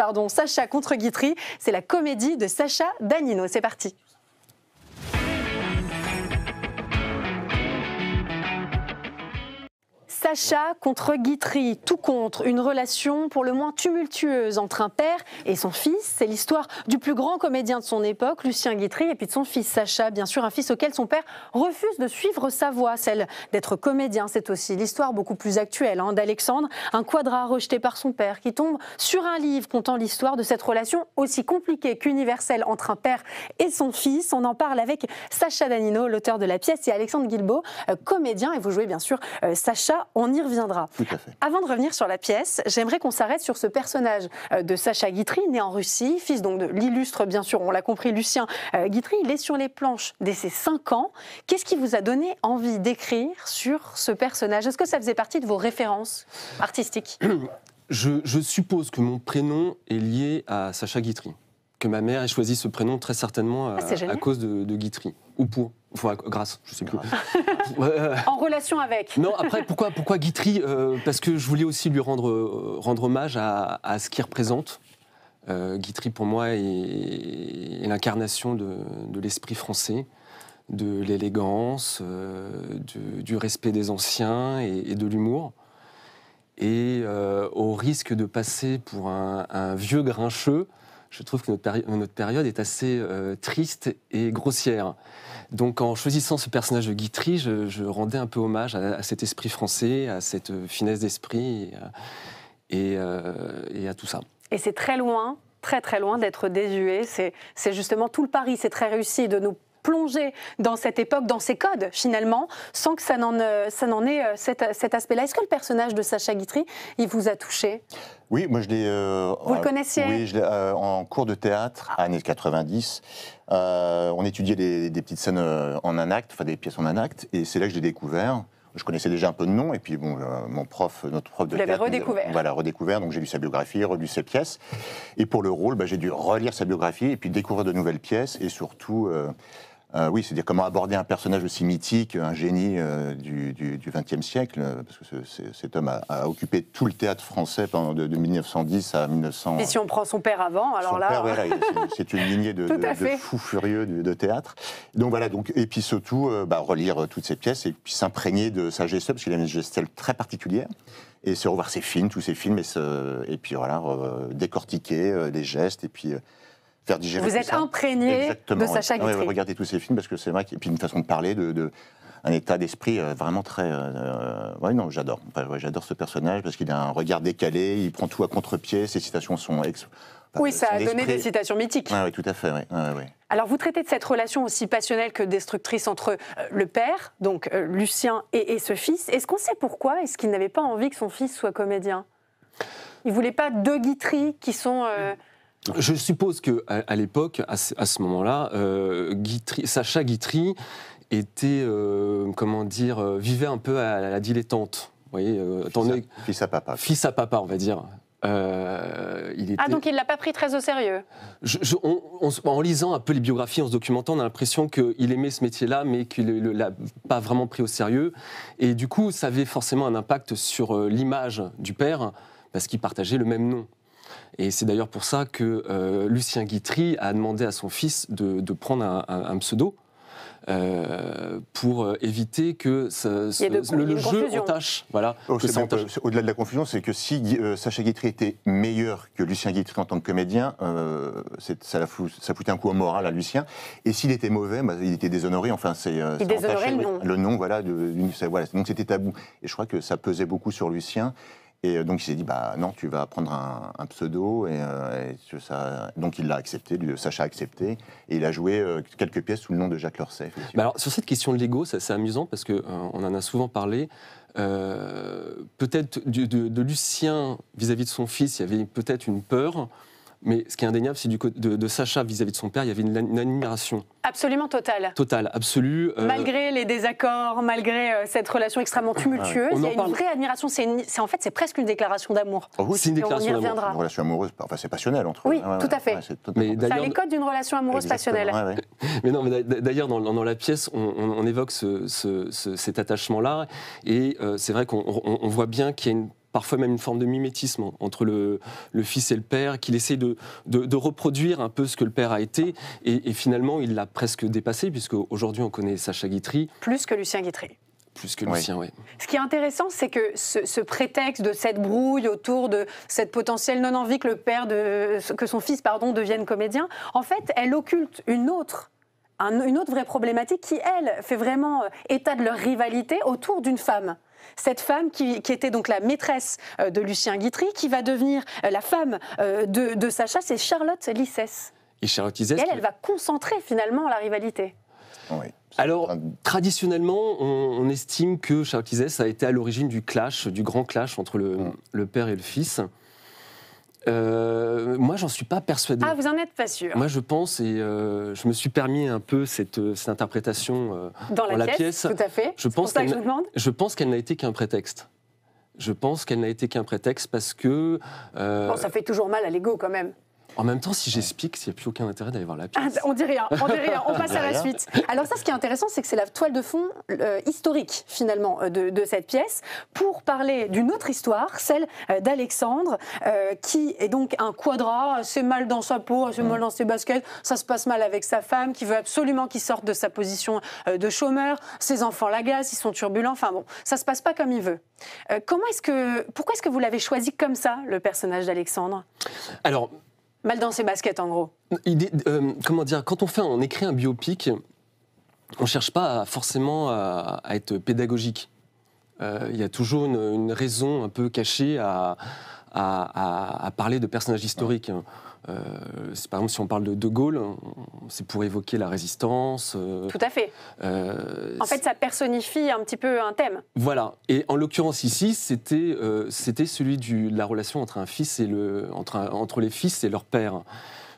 pardon, Sacha contre Guitry. C'est la comédie de Sacha Danino. C'est parti. Sacha contre Guitry, tout contre, une relation pour le moins tumultueuse entre un père et son fils. C'est l'histoire du plus grand comédien de son époque, Lucien Guitry, et puis de son fils Sacha, bien sûr, un fils auquel son père refuse de suivre sa voie, celle d'être comédien. C'est aussi l'histoire beaucoup plus actuelle d'Alexandre, un quadra rejeté par son père, qui tombe sur un livre contant l'histoire de cette relation aussi compliquée qu'universelle entre un père et son fils. On en parle avec Sacha Danino, l'auteur de la pièce, et Alexandre Guilbeault, comédien, et vous jouez bien sûr Sacha. On y reviendra. Tout à fait. Avant de revenir sur la pièce, j'aimerais qu'on s'arrête sur ce personnage de Sacha Guitry, né en Russie, fils donc de l'illustre, bien sûr, on l'a compris, Lucien Guitry. Il est sur les planches dès ses 5 ans. Qu'est-ce qui vous a donné envie d'écrire sur ce personnage? Est-ce que ça faisait partie de vos références artistiques? Je suppose que mon prénom est lié à Sacha Guitry, que ma mère ait choisi ce prénom très certainement à cause de Guitry, ou pour, enfin grâce, je sais plus. En relation avec. Non, après pourquoi Guitry? Parce que je voulais aussi lui rendre hommage à ce qu'il représente. Guitry pour moi est l'incarnation de l'esprit français, de l'élégance, du respect des anciens et de l'humour. Et au risque de passer pour un vieux grincheux, je trouve que notre période est assez triste et grossière. Donc en choisissant ce personnage de Guitry, je rendais un peu hommage à cet esprit français, à cette finesse d'esprit et à tout ça. Et c'est très loin, très loin d'être désuet. C'est justement tout le pari, c'est très réussi de nous plonger dans cette époque, dans ces codes finalement, sans que ça n'en ait cet aspect-là. Est-ce que le personnage de Sacha Guitry, il vous a touché? Oui, moi je l'ai... Vous le connaissiez? Oui, je l'ai en cours de théâtre, années 90. On étudiait des petites scènes en un acte, enfin des pièces en un acte, et c'est là que je l'ai découvert. Je connaissais déjà un peu de nom, et puis bon, notre prof de théâtre... Vous l'avez redécouvert. Voilà, redécouvert, donc j'ai lu sa biographie, relu ses pièces. Et pour le rôle, j'ai dû relire sa biographie, et puis découvrir de nouvelles pièces, et surtout... oui, c'est-à-dire comment aborder un personnage aussi mythique, un génie du XXe siècle, parce que cet homme a occupé tout le théâtre français pendant de 1910 à 1900. Et si on prend son père avant, alors là... Son père, voilà, c'est une lignée de fous furieux de théâtre. Donc voilà, et puis surtout, relire toutes ces pièces et puis s'imprégner de sa gestuelle, parce qu'il a une gestuelle très particulière. Et se revoir ses films, tous ses films, et puis voilà, décortiquer les gestes, et puis... faire digérer vous êtes imprégné de Sacha Guitry. Oui, regardez tous ces films, parce que c'est vrai, et puis une façon de parler, un état d'esprit vraiment très... oui, non, j'adore. Enfin, j'adore ce personnage, parce qu'il a un regard décalé, il prend tout à contre-pied, ses citations sont... oui, ça a donné des citations mythiques. Oui, tout à fait, oui. Alors, vous traitez de cette relation aussi passionnelle que destructrice entre le père, donc Lucien, et ce fils. Est-ce qu'on sait pourquoi? Est-ce qu'il n'avait pas envie que son fils soit comédien? Il ne voulait pas deux Guitry qui sont... Je suppose qu'à l'époque, à ce moment-là, Sacha Guitry était, vivait un peu à la dilettante. Vous voyez, fils à papa. Fils à papa, on va dire. donc il ne l'a pas pris très au sérieux. En lisant un peu les biographies, en se documentant, on a l'impression qu'il aimait ce métier-là, mais qu'il ne l'a pas vraiment pris au sérieux. Et du coup, ça avait forcément un impact sur l'image du père, parce qu'ils partageaient le même nom. Et c'est d'ailleurs pour ça que Lucien Guitry a demandé à son fils de prendre un pseudo pour éviter que le jeu entache. Voilà, au-delà de la confusion, c'est que si Sacha Guitry était meilleur que Lucien Guitry en tant que comédien, ça foutait un coup au moral à Lucien. Et s'il était mauvais, il était déshonoré. Enfin, il déshonorait le nom. Le nom, voilà, donc c'était tabou. Et je crois que ça pesait beaucoup sur Lucien. Et donc il s'est dit, non, tu vas prendre un pseudo, donc il l'a accepté, Sacha a accepté, et il a joué quelques pièces sous le nom de Jacques Lorset. Alors sur cette question de l'ego, c'est amusant, parce qu'on en a souvent parlé, peut-être de Lucien vis-à-vis de son fils, il y avait peut-être une peur, mais ce qui est indéniable, c'est de Sacha vis-à-vis de son père, il y avait une admiration. Absolument totale. Totale, absolue. Malgré les désaccords, malgré cette relation extrêmement tumultueuse, il y a une vraie admiration. C'est presque une déclaration d'amour. Oh oui, c'est une déclaration d'amour. Une relation amoureuse, c'est passionnel entre eux. Oui, tout à fait. Ça a les codes d'une relation amoureuse passionnelle. Mais d'ailleurs, dans la pièce, on évoque cet attachement-là, et c'est vrai qu'on voit bien qu'il y a une parfois même une forme de mimétisme entre le fils et le père, qu'il essaie de reproduire un peu ce que le père a été, et finalement il l'a presque dépassé, puisque aujourd'hui on connaît Sacha Guitry. Plus que Lucien Guitry. Plus que Lucien, oui. Ce qui est intéressant, c'est que ce prétexte de cette brouille autour de cette potentielle non-envie que son fils devienne comédien, en fait, elle occulte une autre vraie problématique qui, elle, fait vraiment état de leur rivalité autour d'une femme. Cette femme qui était donc la maîtresse de Lucien Guitry, qui va devenir la femme de Sacha, c'est Charlotte Lysès. Et Charlotte Lysès, elle va concentrer finalement la rivalité. Oui. Alors, traditionnellement, on estime que Charlotte Lysès a été à l'origine du grand clash entre le père et le fils. Moi, j'en suis pas persuadé. Ah, vous en êtes pas sûr? Moi, je pense, et je me suis permis un peu cette interprétation dans la pièce. Tout à fait. Je pense qu'elle n'a été qu'un prétexte. Je pense qu'elle n'a été qu'un prétexte parce que... Bon, ça fait toujours mal à l'ego quand même. En même temps, si j'explique, il n'y a plus aucun intérêt d'aller voir la pièce. On dit rien, on passe à la suite. Alors ça, ce qui est intéressant, c'est que c'est la toile de fond historique, finalement, de cette pièce, pour parler d'une autre histoire, celle d'Alexandre, qui est donc un quadra, assez mal dans sa peau, assez mal dans ses baskets, ça se passe mal avec sa femme, qui veut absolument qu'il sorte de sa position de chômeur, ses enfants l'agacent, ils sont turbulents, enfin bon, ça se passe pas comme il veut. Pourquoi est-ce que vous l'avez choisi comme ça, le personnage d'Alexandre? Alors... Mal dans ses baskets, en gros. Comment dire, quand on écrit un biopic, on ne cherche pas forcément à être pédagogique. Il y a toujours une raison un peu cachée à parler de personnages historiques. Par exemple, si on parle de De Gaulle, c'est pour évoquer la résistance. Tout à fait. En fait, ça personnifie un petit peu un thème. Voilà. Et en l'occurrence ici, c'était celui de la relation entre entre les fils et leur père.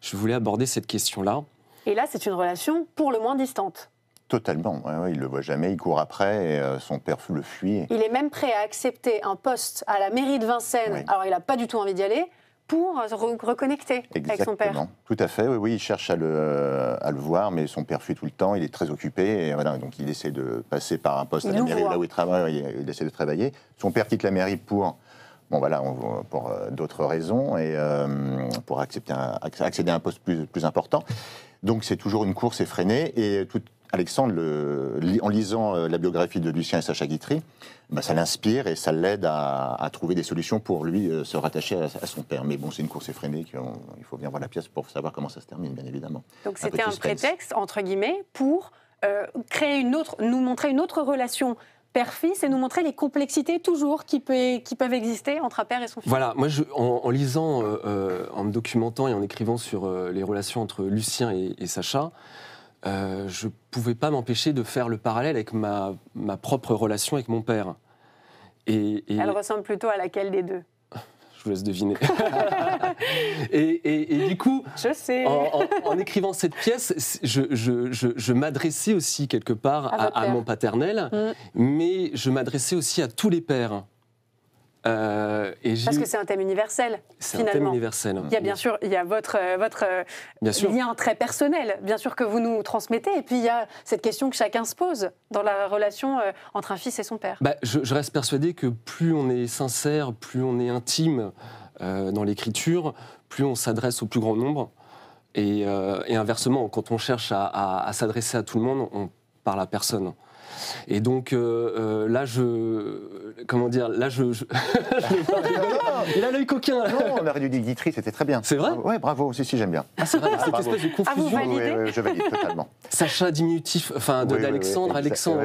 Je voulais aborder cette question-là. Et là, c'est une relation pour le moins distante. Totalement. Ouais, il ne le voit jamais, il court après et son père le fuit. Il est même prêt à accepter un poste à la mairie de Vincennes. Oui. Alors, il n'a pas du tout envie d'y aller, pour se reconnecter avec son père. Tout à fait, oui, il cherche à le voir, mais son père fuit tout le temps, il est très occupé, et voilà, donc il essaie de passer par un poste à la mairie, là où il travaille, il essaie de travailler. Son père quitte la mairie pour d'autres raisons, et pour accéder à un poste plus important. Donc c'est toujours une course effrénée, et Alexandre, en lisant la biographie de Lucien et Sacha Guitry, ça l'inspire et ça l'aide à trouver des solutions pour lui se rattacher à son père. Mais bon, c'est une course effrénée, il faut bien voir la pièce pour savoir comment ça se termine, bien évidemment. Donc c'était un prétexte, entre guillemets, pour nous montrer une autre relation père-fils et nous montrer les complexités toujours qui peuvent exister entre un père et son fils. Voilà, moi en lisant, en me documentant et en écrivant sur les relations entre Lucien et Sacha, je ne pouvais pas m'empêcher de faire le parallèle avec ma propre relation avec mon père. Elle ressemble plutôt à laquelle des deux? Je vous laisse deviner. et du coup, je sais. En écrivant cette pièce, je m'adressais aussi quelque part à mon paternel, mais je m'adressais aussi à tous les pères. Parce que c'est un thème universel, finalement. C'est un thème universel. Il y a votre lien très personnel, bien sûr, que vous nous transmettez, et puis il y a cette question que chacun se pose dans la relation entre un fils et son père. Je reste persuadé que plus on est sincère, plus on est intime dans l'écriture, plus on s'adresse au plus grand nombre, et inversement, quand on cherche à s'adresser à tout le monde, on parle à personne. Et donc là, il a l'œil coquin. Non, on aurait dû dire Guitry, c'était très bien. C'est vrai? Oui, bravo, si, j'aime bien. C'est vrai, cette espèce de confusion. Vous validez? Oui, je valide totalement. Sacha diminutif, d'Alexandre, Alexandre.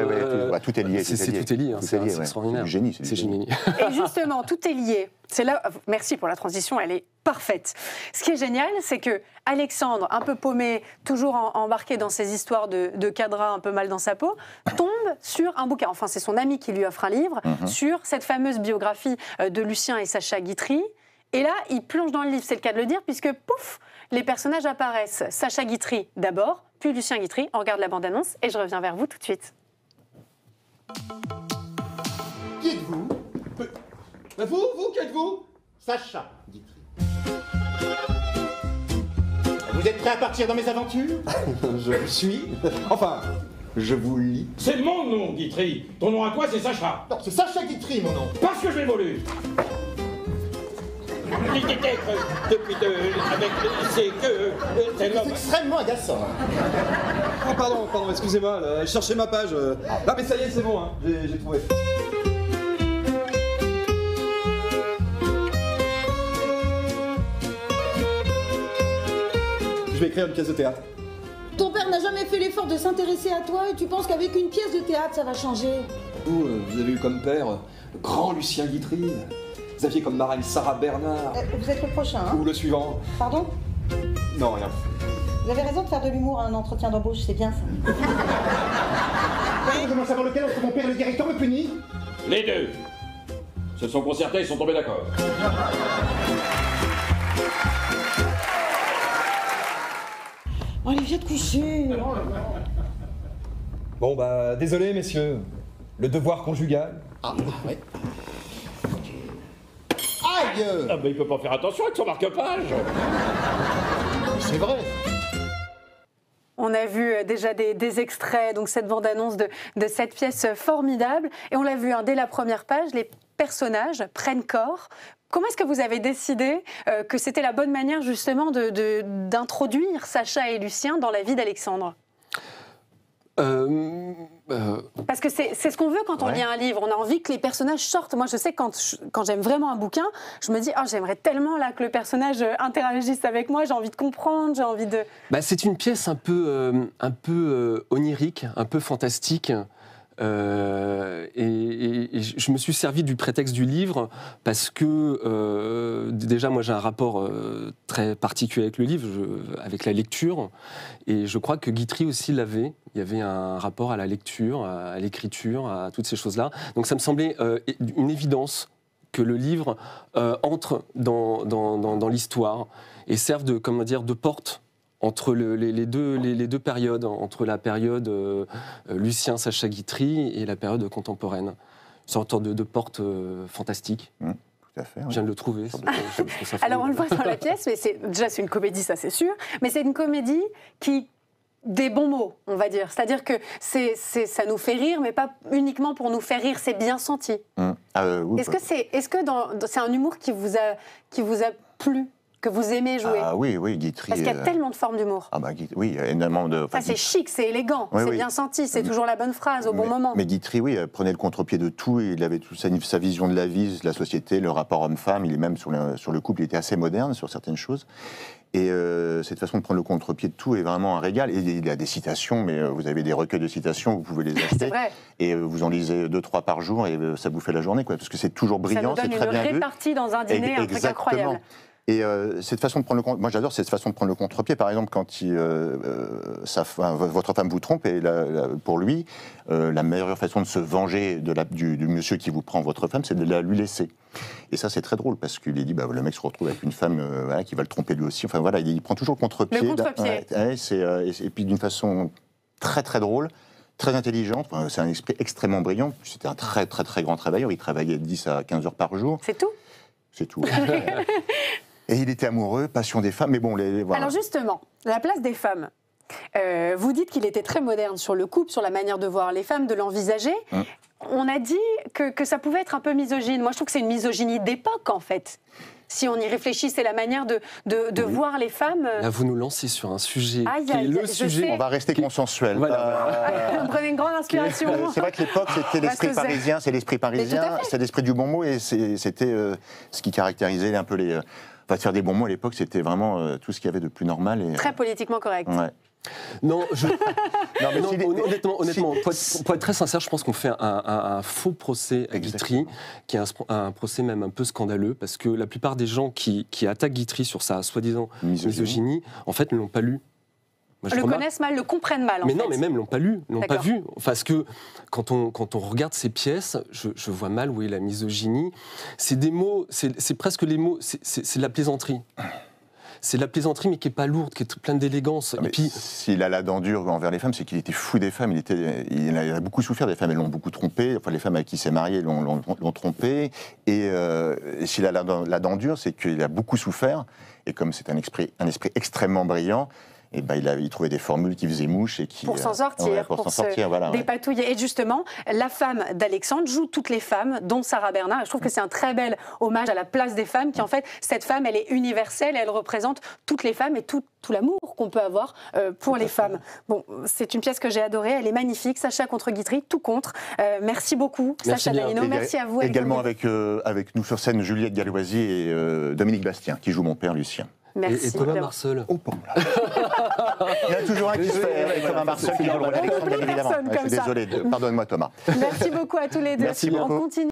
Tout est lié. Tout est lié, c'est extraordinaire. C'est génie. Et justement, tout est lié. C'est là, merci pour la transition, elle est parfaite. Ce qui est génial, c'est que Alexandre, un peu paumé, toujours embarqué dans ces histoires de cadra un peu mal dans sa peau, tombe sur un bouquin. Enfin, c'est son ami qui lui offre un livre sur cette fameuse biographie de Lucien et Sacha Guitry. Et là, il plonge dans le livre, c'est le cas de le dire, puisque pouf, les personnages apparaissent. Sacha Guitry d'abord, puis Lucien Guitry. On regarde la bande-annonce et je reviens vers vous tout de suite. Qui êtes-vous? Vous, qui êtes-vous? Sacha Guitry. Vous êtes prêt à partir dans mes aventures? Je vous suis. Enfin, je vous lis. C'est mon nom, Guitry. Ton nom à toi, c'est Sacha. Non, c'est Sacha Guitry, mon nom. Parce que je l'évolue. Il détecte depuis avec c'est que c'est l'homme. C'est extrêmement agaçant. Oh, pardon, excusez-moi, je cherchais ma page. Ah, mais ça y est, c'est bon, hein, j'ai trouvé. Je vais écrire une pièce de théâtre. Ton père n'a jamais fait l'effort de s'intéresser à toi et tu penses qu'avec une pièce de théâtre, ça va changer? Vous avez eu comme père le grand Lucien Guitry. Vous aviez comme marraine Sarah Bernard. Vous êtes le prochain, hein? Ou le suivant. Pardon? Non, rien. Vous avez raison de faire de l'humour à un entretien d'embauche, c'est bien ça. Je demande savoir lequel entre mon père et le directeur me punit. Les deux. Se sont concertés, ils sont tombés d'accord. Oh, allez, viens te coucher. Bon, bah, désolé, messieurs. Le devoir conjugal. Ah, ouais. Aïe! Ah bah il peut pas faire attention avec son marque-page. C'est vrai. On a vu déjà des extraits, donc cette bande-annonce de cette pièce formidable. Et on l'a vu dès la première page, les personnages prennent corps. Comment est-ce que vous avez décidé que c'était la bonne manière justement d'introduire Sacha et Lucien dans la vie d'Alexandre ? Parce que c'est ce qu'on veut quand on lit un livre. On a envie que les personnages sortent. Moi, je sais quand j'aime vraiment un bouquin, je me dis j'aimerais tellement là que le personnage interagisse avec moi. J'ai envie de comprendre, j'ai envie de. C'est une pièce un peu onirique, un peu fantastique. Et je me suis servi du prétexte du livre parce que déjà moi j'ai un rapport très particulier avec le livre, avec la lecture, et je crois que Guitry aussi l'avait. Il y avait un rapport à la lecture, à l'écriture, à toutes ces choses-là. Donc ça me semblait une évidence que le livre entre dans l'histoire et serve de porte entre les deux périodes, entre la période Lucien Sacha Guitry et la période contemporaine. Une sorte de porte fantastique. Tout à fait. Je viens de le trouver. Alors on le voit dans la pièce, mais c'est une comédie, ça c'est sûr, mais c'est une comédie qui des bons mots, on va dire. C'est-à-dire que ça nous fait rire, mais pas uniquement pour nous faire rire, c'est bien senti. Oui, est-ce que c'est un humour qui vous a plu, que vous aimez jouer? Oui, Guitry. Parce qu'il y a tellement de formes d'humour. Oui, il y a énormément de. C'est chic, c'est élégant, c'est bien senti, c'est toujours la bonne phrase au bon moment. Mais Guitry, prenait le contre-pied de tout. Il avait toute sa vision de la vie, de la société, le rapport homme-femme. Il est même sur le couple, il était assez moderne sur certaines choses. Et cette façon de prendre le contre-pied de tout est vraiment un régal. Et il y a des citations, mais vous avez des recueils de citations, vous pouvez les acheter. C'est vrai. Et vous en lisez 2-3 par jour et ça vous fait la journée, parce que c'est toujours brillant, c'est très bien vu. Ça nous donne une répartie dans un dîner, un truc incroyable. Et cette façon de prendre moi j'adore cette façon de prendre le contre-pied. Par exemple, quand votre femme vous trompe, et pour lui, la meilleure façon de se venger du monsieur qui vous prend votre femme, c'est de la lui laisser. Et ça, c'est très drôle, parce qu'il dit, le mec se retrouve avec une femme qui va le tromper lui aussi. Enfin voilà, il prend toujours le contre-pied. Le contre-pied. Et puis d'une façon très très drôle, très intelligente. C'est un esprit extrêmement brillant. C'était un très très très grand travailleur. Il travaillait 10 à 15 heures par jour. C'est tout ? C'est tout. Et il était amoureux, passion des femmes, mais bon, voilà. Alors justement, la place des femmes. Vous dites qu'il était très moderne sur le couple, sur la manière de voir les femmes, de l'envisager. On a dit que ça pouvait être un peu misogyne. Moi, je trouve que c'est une misogynie d'époque, en fait. Si on y réfléchit, c'est la manière de voir les femmes. Là, vous nous lancez sur un sujet qui est le sujet. On va rester consensuel. Vous prenez une grande inspiration. C'est vrai que l'époque, c'était l'esprit parisien, c'est l'esprit parisien, c'est l'esprit du bon mot, et c'était ce qui caractérisait un peu les... Enfin, faire des bons mots à l'époque, c'était vraiment tout ce qu'il y avait de plus normal. Et... Très politiquement correct. Ouais. Non, honnêtement, pour être très sincère, je pense qu'on fait un faux procès à Guitry, qui est un procès même un peu scandaleux, parce que la plupart des gens qui attaquent Guitry sur sa soi-disant misogynie, en fait, ne l'ont pas lu. Le connaissent mal, le comprennent mal. Mais non, mais même l'ont pas lu, l'ont pas vu. Parce que quand on regarde ces pièces, je vois mal où est la misogynie. C'est des mots, c'est presque les mots, c'est de la plaisanterie. C'est de la plaisanterie, mais qui n'est pas lourde, qui est pleine d'élégance. Et puis, s'il a la dent dure envers les femmes, c'est qu'il était fou des femmes. Il a beaucoup souffert des femmes. Elles l'ont beaucoup trompé. Enfin, les femmes avec qui il s'est marié l'ont trompé. Et s'il a la dent dure, c'est qu'il a beaucoup souffert. Et comme c'est un esprit extrêmement brillant, Et ben, il trouvait des formules qui faisaient mouche et qui... Pour s'en sortir, pour s'en sortir, voilà. Ouais. Dépatouiller. Et justement, la femme d'Alexandre joue toutes les femmes, dont Sarah Bernard. Et je trouve que c'est un très bel hommage à la place des femmes, qui en fait, cette femme, elle est universelle, elle représente toutes les femmes et tout l'amour qu'on peut avoir pour les femmes. Bon, c'est une pièce que j'ai adorée, elle est magnifique. Sacha contre Guitry, tout contre. Merci beaucoup, Merci Sacha bien. Danino. Merci à vous. Également avec nous sur scène, Juliette Galloisy et Dominique Bastien, qui joue mon père Lucien. Merci. Et Thomas Marceul. Oh, bon, là. Il y en a toujours un qui se fait, Thomas Marceul, qui joue le rôle d'Alexandre, bien évidemment. Je suis désolé, pardonne-moi Thomas. Merci beaucoup à tous les deux. Merci beaucoup. On continue.